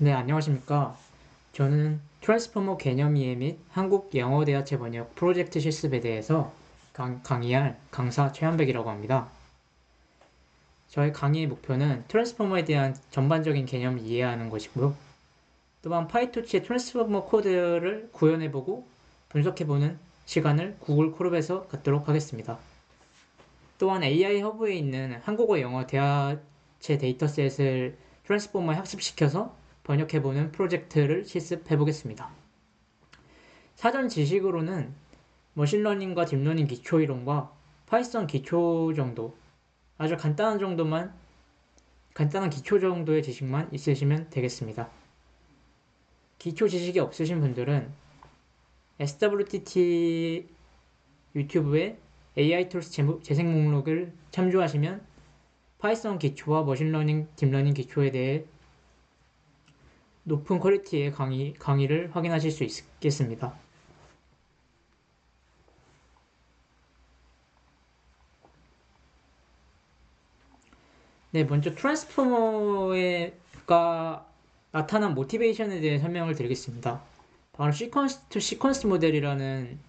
네, 안녕하십니까. 저는 트랜스포머 개념 이해 및 한국 영어 대화체 번역 프로젝트 실습에 대해서 강의할 강사 최한백이라고 합니다. 저의 강의의 목표는 트랜스포머에 대한 전반적인 개념을 이해하는 것이고요. 또한 파이토치의 트랜스포머 코드를 구현해보고 분석해보는 시간을 구글 콜업에서 갖도록 하겠습니다. 또한 AI 허브에 있는 한국어 영어 대화체 데이터셋을 트랜스포머에 학습시켜서 번역해보는 프로젝트를 실습해보겠습니다. 사전 지식으로는 머신러닝과 딥러닝 기초이론과 파이썬 기초 정도, 아주 간단한 기초 정도의 지식만 있으시면 되겠습니다. 기초 지식이 없으신 분들은 SWTT 유튜브에 AI 툴스 재생 목록을 참조하시면 파이썬 기초와 머신러닝, 딥러닝 기초에 대해 높은 퀄리티의 강의를 확인하실 수 있겠습니다. 네, 먼저 트랜스포머가 나타난 모티베이션에 대해 설명을 드리겠습니다. 바로 시퀀스 투 시퀀스 모델이라는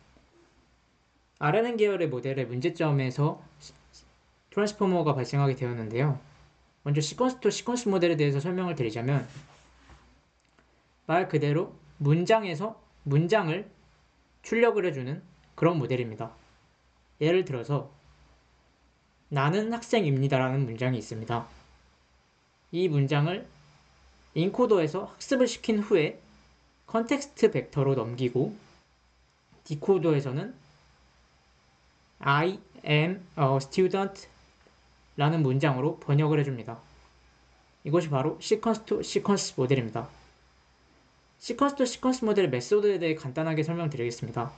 RNN 계열의 모델의 문제점에서 트랜스포머가 발생하게 되었는데요. 먼저 시퀀스 투 시퀀스 모델에 대해서 설명을 드리자면 말 그대로 문장에서 문장을 출력을 해주는 그런 모델입니다. 예를 들어서 나는 학생입니다라는 문장이 있습니다. 이 문장을 인코더에서 학습을 시킨 후에 컨텍스트 벡터로 넘기고 디코더에서는 I am a student 라는 문장으로 번역을 해줍니다. 이것이 바로 시퀀스 투 시퀀스 모델입니다. 시퀀스 투 시퀀스 모델의 메소드에 대해 간단하게 설명드리겠습니다.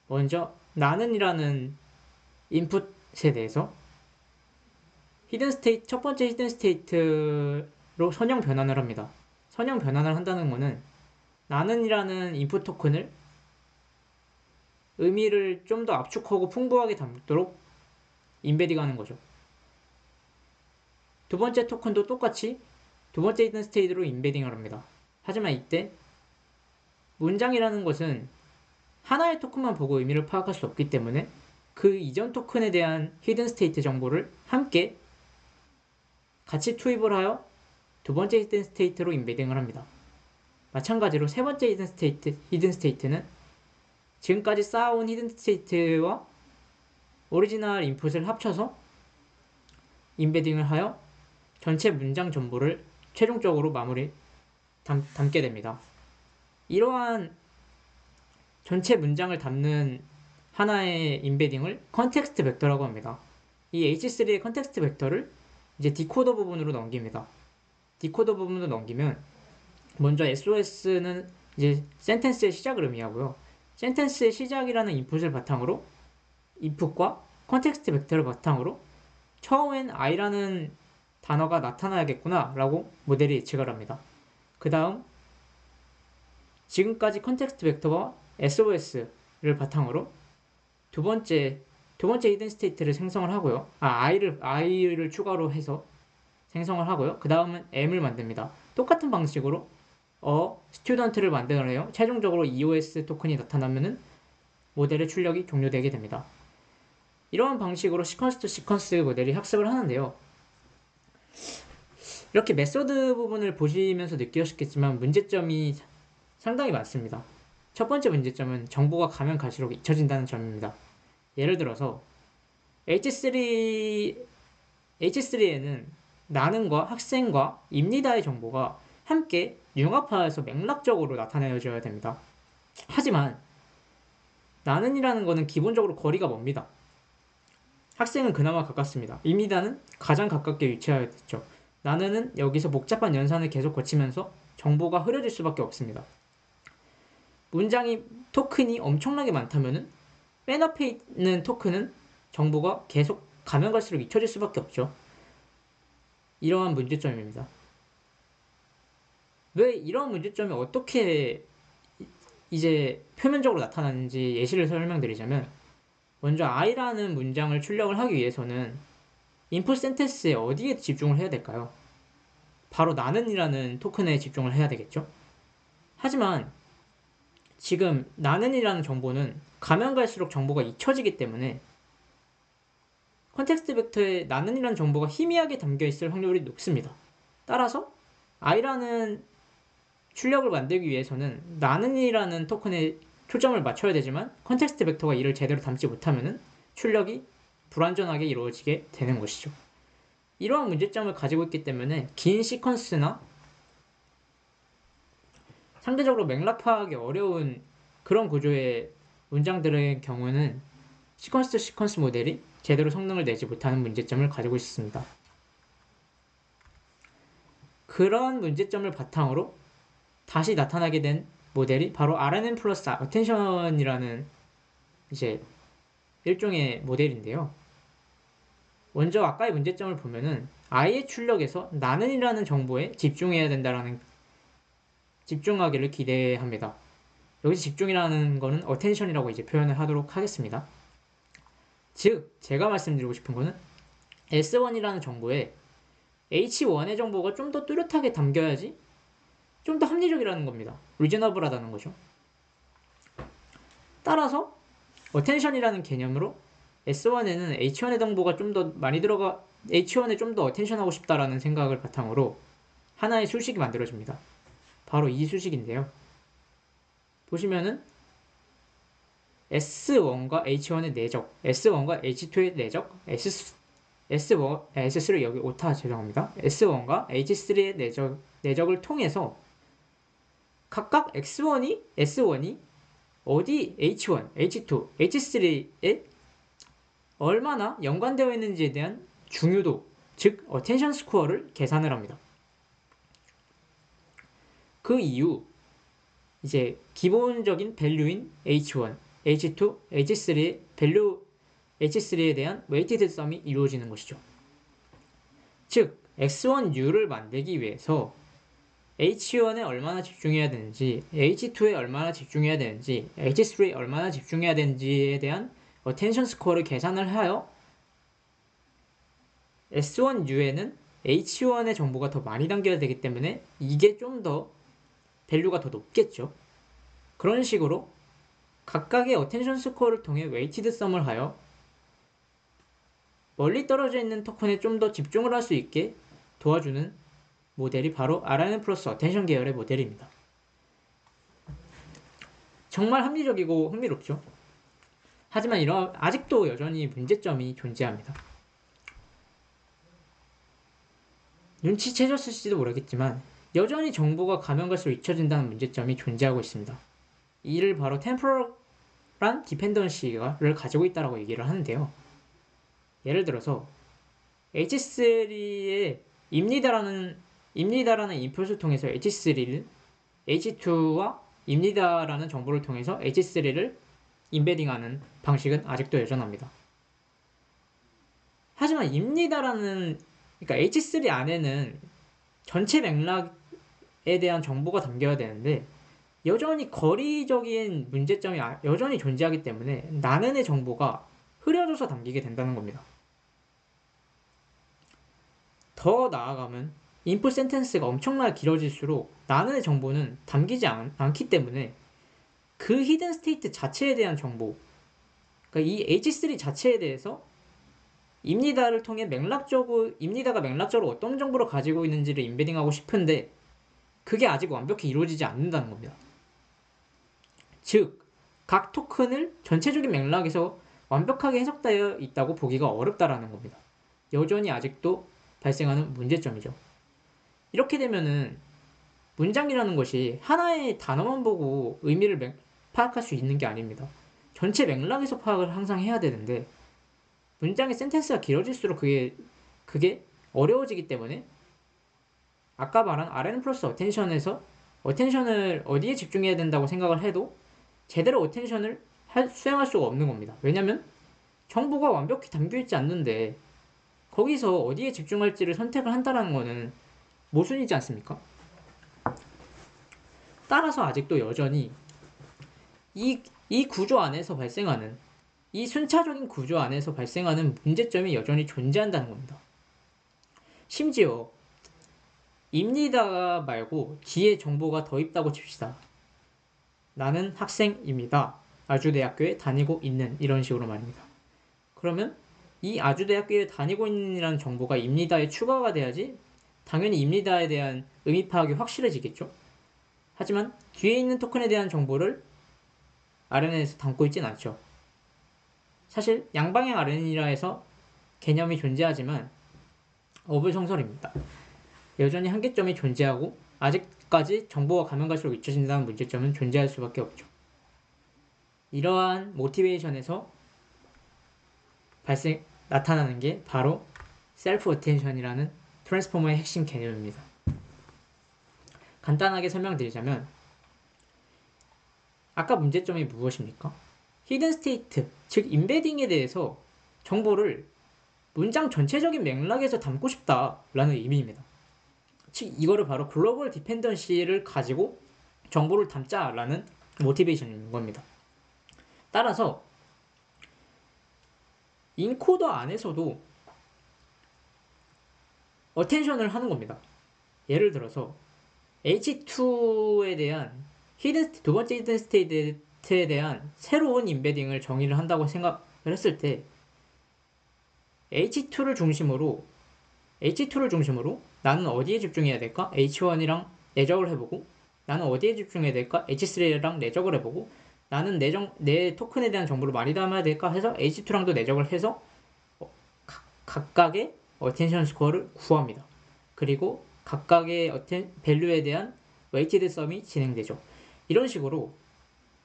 먼저 나는이라는 인풋에 대해서 첫 번째 히든 스테이트로 선형 변환을 합니다. 선형 변환을 한다는 것은 나는이라는 인풋 토큰을 의미를 좀 더 압축하고 풍부하게 담도록 인베딩하는 거죠. 두 번째 토큰도 똑같이 두 번째 히든 스테이트로 인베딩을 합니다. 하지만 이때 문장이라는 것은 하나의 토큰만 보고 의미를 파악할 수 없기 때문에 그 이전 토큰에 대한 히든 스테이트 정보를 함께 같이 투입을 하여 두 번째 히든 스테이트로 인베딩을 합니다. 마찬가지로 세 번째 히든 스테이트는 지금까지 쌓아온 히든 스테이트와 오리지널 인풋을 합쳐서 인베딩을 하여 전체 문장 전부를 최종적으로 담게 됩니다. 이러한 전체 문장을 담는 하나의 인베딩을 컨텍스트 벡터라고 합니다. 이 H3의 컨텍스트 벡터를 이제 디코더 부분으로 넘깁니다. 디코더 부분으로 넘기면 먼저 SOS는 이제 센텐스의 시작을 의미하고요. 센텐스의 시작이라는 인풋을 바탕으로 인풋과 컨텍스트 벡터를 바탕으로 처음엔 I라는 단어가 나타나야겠구나 라고 모델이 예측을 합니다. 그 다음 지금까지 컨텍스트 벡터와 SOS를 바탕으로 두 번째 히든 스테이트를 생성을 하고요. I를 추가로 해서 생성을 하고요. 그 다음은 M을 만듭니다. 똑같은 방식으로 student를 만들어내요. 최종적으로 EOS 토큰이 나타나면은 모델의 출력이 종료되게 됩니다. 이러한 방식으로 시퀀스 투 시퀀스 모델이 학습을 하는데요. 이렇게 메소드 부분을 보시면서 느끼셨겠지만 문제점이 상당히 많습니다. 첫 번째 문제점은 정보가 가면 갈수록 잊혀진다는 점입니다. 예를 들어서 H3에는 나는과 학생과 입니다의 정보가 함께 융합하여서 맥락적으로 나타내줘야 됩니다. 하지만 나는이라는 것은 기본적으로 거리가 멉니다. 학생은 그나마 가깝습니다. 입니다는 가장 가깝게 위치하여 있죠. 나는은 여기서 복잡한 연산을 계속 거치면서 정보가 흐려질 수밖에 없습니다. 문장이 토큰이 엄청나게 많다면 맨 앞에 있는 토큰은 정보가 계속 가면 갈수록 잊혀질 수밖에 없죠. 이러한 문제점입니다. 왜 이런 문제점이 어떻게 이제 표면적으로 나타나는지 예시를 설명드리자면 먼저 I라는 문장을 출력을 하기 위해서는 인풋 센텐스에 어디에 집중을 해야 될까요? 바로 나는이라는 토큰에 집중을 해야 되겠죠. 하지만 지금 나는이라는 정보는 가면 갈수록 정보가 잊혀지기 때문에 컨텍스트 벡터에 나는이라는 정보가 희미하게 담겨 있을 확률이 높습니다. 따라서 i라는 출력을 만들기 위해서는 나는이라는 토큰에 초점을 맞춰야 되지만 컨텍스트 벡터가 이를 제대로 담지 못하면 출력이 불완전하게 이루어지게 되는 것이죠. 이러한 문제점을 가지고 있기 때문에 긴 시퀀스나 상대적으로 맥락 파악이 어려운 그런 구조의 문장들의 경우는 시퀀스 투 시퀀스 모델이 제대로 성능을 내지 못하는 문제점을 가지고 있습니다. 그런 문제점을 바탕으로 다시 나타나게 된 모델이 바로 RNN 플러스 어텐션이라는 이제 일종의 모델인데요. 먼저 아까의 문제점을 보면은 i의 출력에서 나는이라는 정보에 집중해야 된다라는 집중하기를 기대합니다. 여기서 집중이라는 거는 어텐션이라고 이제 표현을 하도록 하겠습니다. 즉 제가 말씀드리고 싶은 거는 S1이라는 정보에 H1의 정보가 좀 더 뚜렷하게 담겨야지 좀 더 합리적이라는 겁니다. 리저너블하다는 거죠. 따라서 어텐션이라는 개념으로 S1에는 H1의 정보가 좀 더 많이 들어가 H1에 좀 더 어텐션하고 싶다라는 생각을 바탕으로 하나의 수식이 만들어집니다. 바로 이 수식인데요. 보시면은 S1과 H1의 내적, S1과 H2의 내적, S3 여기 오타 죄송합니다. S1과 H3의 내적을 통해서 각각 S1이 어디 H1, H2, H3에 얼마나 연관되어 있는지에 대한 중요도, 즉 어텐션 스코어를 계산을 합니다. 그 이후 이제 기본적인 밸류인 H1, H2, H3의 밸류 H3에 대한 웨이티드 썸이 이루어지는 것이죠. 즉 X1U를 만들기 위해서 H1에 얼마나 집중해야 되는지, H2에 얼마나 집중해야 되는지, H3에 얼마나 집중해야 되는지에 대한 어텐션 스코어를 계산을 하여 S1U에는 H1의 정보가 더 많이 담겨야 되기 때문에 이게 좀 더 밸류가 더 높겠죠. 그런 식으로 각각의 어텐션 스코어를 통해 웨이티드 썸을 하여 멀리 떨어져 있는 토큰에 좀 더 집중을 할 수 있게 도와주는 모델이 바로 RNN 플러스 어텐션 계열의 모델입니다. 정말 합리적이고 흥미롭죠. 하지만 아직도 여전히 문제점이 존재합니다. 눈치채셨을지도 모르겠지만 여전히 정보가 가면 갈수록 잊혀진다는 문제점이 존재하고 있습니다. 이를 바로 템포럴한 디펜던시를 가지고 있다고 얘기를 하는데요. 예를 들어서 H3의 입니다라는 인풋을 통해서 H2와 입니다라는 정보를 통해서 H3를 임베딩하는 방식은 아직도 여전합니다. 하지만 그러니까 H3 안에는 전체 맥락에 대한 정보가 담겨야 되는데 여전히 거리적인 문제점이 여전히 존재하기 때문에 나는의 정보가 흐려져서 담기게 된다는 겁니다. 더 나아가면 인풋 센텐스가 엄청나게 길어질수록 나는의 정보는 담기지 않기 때문에 그 히든 스테이트 자체에 대한 정보, 그러니까 이 H3 자체에 대해서 입니다를 통해 입니다가 맥락적으로 어떤 정보를 가지고 있는지를 임베딩하고 싶은데 그게 아직 완벽히 이루어지지 않는다는 겁니다. 즉, 각 토큰을 전체적인 맥락에서 완벽하게 해석되어 있다고 보기가 어렵다라는 겁니다. 여전히 아직도 발생하는 문제점이죠. 이렇게 되면은 문장이라는 것이 하나의 단어만 보고 의미를 파악할 수 있는 게 아닙니다. 전체 맥락에서 파악을 항상 해야 되는데 문장의 센텐스가 길어질수록 그게 어려워지기 때문에 아까 말한 RN 플러스 어텐션에서 어텐션을 어디에 집중해야 된다고 생각을 해도 제대로 어텐션을 수행할 수가 없는 겁니다. 왜냐면 정보가 완벽히 담겨있지 않는데 거기서 어디에 집중할지를 선택을 한다는 것은 모순이지 않습니까? 따라서 아직도 여전히 이 구조 안에서 발생하는 이 순차적인 구조 안에서 발생하는 문제점이 여전히 존재한다는 겁니다. 심지어 입니다 말고 뒤에 정보가 더 있다고 칩시다. 나는 학생입니다. 아주대학교에 다니고 있는 이런 식으로 말입니다. 그러면 이 아주대학교에 다니고 있는이라는 정보가 입니다에 추가가 돼야지 당연히 입니다에 대한 의미 파악이 확실해지겠죠. 하지만 뒤에 있는 토큰에 대한 정보를 RNN에서 담고 있진 않죠. 사실 양방향 RNN이라 해서 개념이 존재하지만 어불성설입니다. 여전히 한계점이 존재하고 아직까지 정보가 가면 갈수록 잊혀진다는 문제점은 존재할 수밖에 없죠. 이러한 모티베이션에서 나타나는 게 바로 셀프 어텐션이라는 트랜스포머의 핵심 개념입니다. 간단하게 설명드리자면 아까 문제점이 무엇입니까? 히든 스테이트, 즉 임베딩에 대해서 정보를 문장 전체적인 맥락에서 담고 싶다라는 의미입니다. 즉 이거를 바로 글로벌 디펜던시를 가지고 정보를 담자라는 모티베이션인 겁니다. 따라서 인코더 안에서도 어텐션을 하는 겁니다. 예를 들어서 H2에 대한 두 번째 히든 스테이트에 대한 새로운 임베딩을 정의를 한다고 생각을 했을 때 H2를 중심으로 나는 어디에 집중해야 될까? H1이랑 내적을 해보고 나는 어디에 집중해야 될까? H3랑 내적을 해보고 나는 내 토큰에 대한 정보를 많이 담아야 될까 해서 H2랑도 내적을 해서 각각의 어텐션 스코어를 구합니다. 그리고 각각의 밸류에 대한 웨이티드 썸이 진행되죠. 이런 식으로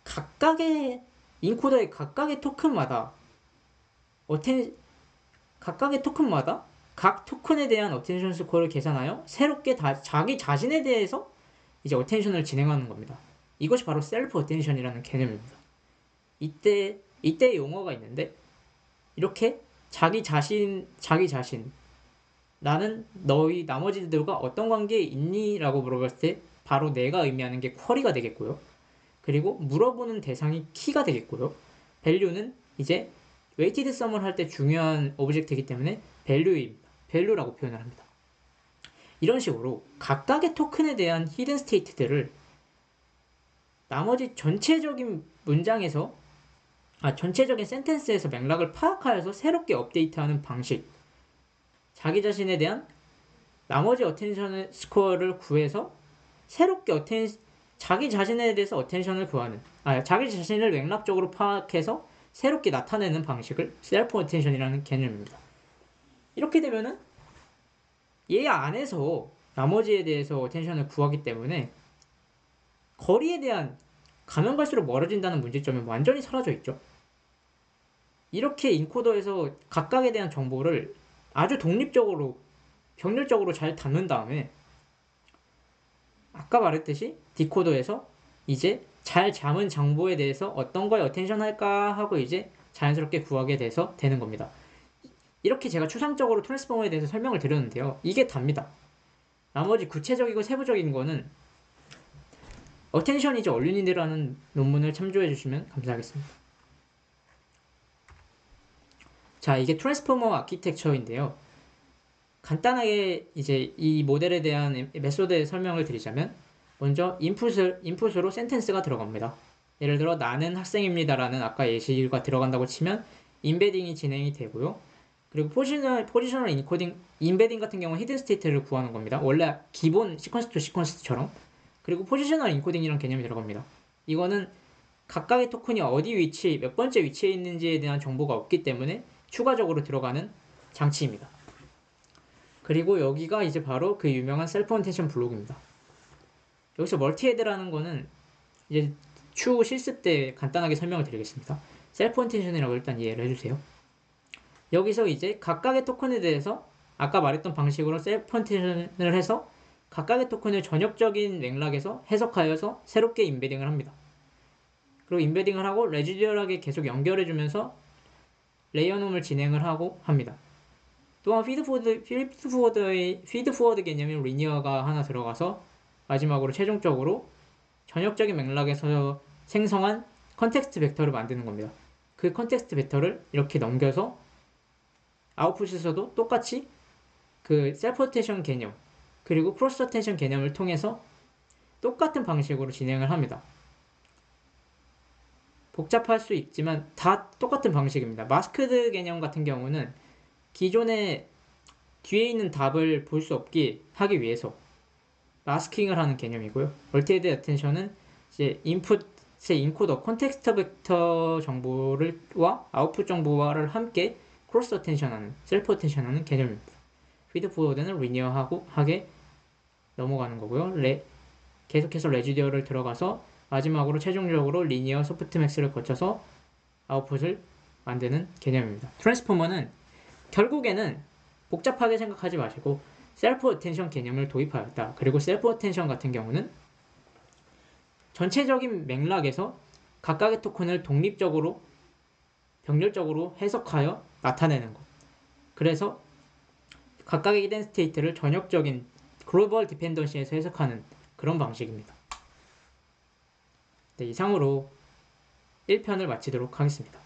각각의 인코더의 각각의 토큰마다 각 토큰에 대한 어텐션 스코어를 계산하여 새롭게 자기 자신에 대해서 이제 어텐션을 진행하는 겁니다. 이것이 바로 셀프 어텐션이라는 개념입니다. 이때 용어가 있는데 이렇게 자기 자신 나는 너희 나머지들과 어떤 관계에 있니? 라고 물어봤을 때 바로 내가 의미하는 게 쿼리가 되겠고요. 그리고 물어보는 대상이 키가 되겠고요. 밸류는 이제 웨이티드 썸을 할 때 중요한 오브젝트이기 때문에 밸류라고 표현을 합니다. 이런 식으로 각각의 토큰에 대한 히든 스테이트들을 나머지 전체적인 센텐스에서 맥락을 파악하여서 새롭게 업데이트하는 방식, 자기 자신에 대한 나머지 어텐션 스코어를 구해서 새롭게 자기 자신에 대해서 어텐션을 구하는, 자기 자신을 맥락적으로 파악해서 새롭게 나타내는 방식을 셀프 어텐션이라는 개념입니다. 이렇게 되면은 얘 안에서 나머지에 대해서 어텐션을 구하기 때문에 거리에 대한 가면 갈수록 멀어진다는 문제점이 완전히 사라져 있죠. 이렇게 인코더에서 각각에 대한 정보를 아주 독립적으로 병렬적으로 잘 담는 다음에 아까 말했듯이 디코더에서 이제 잘 잠은 정보에 대해서 어떤 거에 어텐션 할까 하고 이제 자연스럽게 구하게 돼서 되는 겁니다. 이렇게 제가 추상적으로 트랜스포머에 대해서 설명을 드렸는데요. 이게 답니다. 나머지 구체적이고 세부적인 거는 어텐션이죠. 얼륜이라는 논문을 참조해 주시면 감사하겠습니다. 자, 이게 트랜스포머 아키텍처인데요. 간단하게 이제 이 모델에 대한 메소드의 설명을 드리자면 먼저 인풋으로 센텐스가 들어갑니다. 예를 들어 나는 학생입니다라는 아까 예시가 들어간다고 치면 임베딩이 진행이 되고요. 그리고 포지셔널 인코딩, 임베딩 같은 경우는 히든 스테이트를 구하는 겁니다. 원래 기본 시퀀스 투 시퀀스처럼. 그리고 포지셔널 인코딩이라는 개념이 들어갑니다. 이거는 각각의 토큰이 몇 번째 위치에 있는지에 대한 정보가 없기 때문에 추가적으로 들어가는 장치입니다. 그리고 여기가 이제 바로 그 유명한 셀프 어텐션 블록입니다. 여기서 멀티헤드라는 거는 이제 추후 실습 때 간단하게 설명을 드리겠습니다. 셀프 어텐션이라고 일단 이해를 해주세요. 여기서 이제 각각의 토큰에 대해서 아까 말했던 방식으로 셀프 어텐션을 해서 각각의 토큰을 전역적인 맥락에서 해석하여서 새롭게 임베딩을 합니다. 그리고 임베딩을 하고 레지듀얼하게 계속 연결해주면서 레이어놈을 진행을 하고 합니다. 또한 피드포워드 개념인 리니어가 하나 들어가서 마지막으로 최종적으로 전역적인 맥락에서 생성한 컨텍스트 벡터를 만드는 겁니다. 그 컨텍스트 벡터를 이렇게 넘겨서 아웃풋에서도 똑같이 그 셀프 어텐션 개념, 그리고 크로스 어텐션 개념을 통해서 똑같은 방식으로 진행을 합니다. 복잡할 수 있지만 다 똑같은 방식입니다. 마스크드 개념 같은 경우는 기존에 뒤에 있는 답을 볼 수 없게 하기 위해서 마스킹을 하는 개념이고요. 얼티메이트 어텐션은 이제 인풋의 인코더, 컨텍스트 벡터 정보와 아웃풋 정보와를 함께 크로스 어텐션하는, 셀프 어텐션하는 개념입니다. 피드 포워드는 리니어하게 넘어가는 거고요. 계속해서 레지디어를 들어가서 마지막으로 최종적으로 리니어 소프트맥스를 거쳐서 아웃풋을 만드는 개념입니다. 트랜스포머는 결국에는 복잡하게 생각하지 마시고 셀프 어텐션 개념을 도입하였다. 그리고 셀프 어텐션 같은 경우는 전체적인 맥락에서 각각의 토큰을 독립적으로 병렬적으로 해석하여 나타내는 것. 그래서 각각의 히든 스테이트를 전역적인 글로벌 디펜던시에서 해석하는 그런 방식입니다. 네, 이상으로 1편을 마치도록 하겠습니다.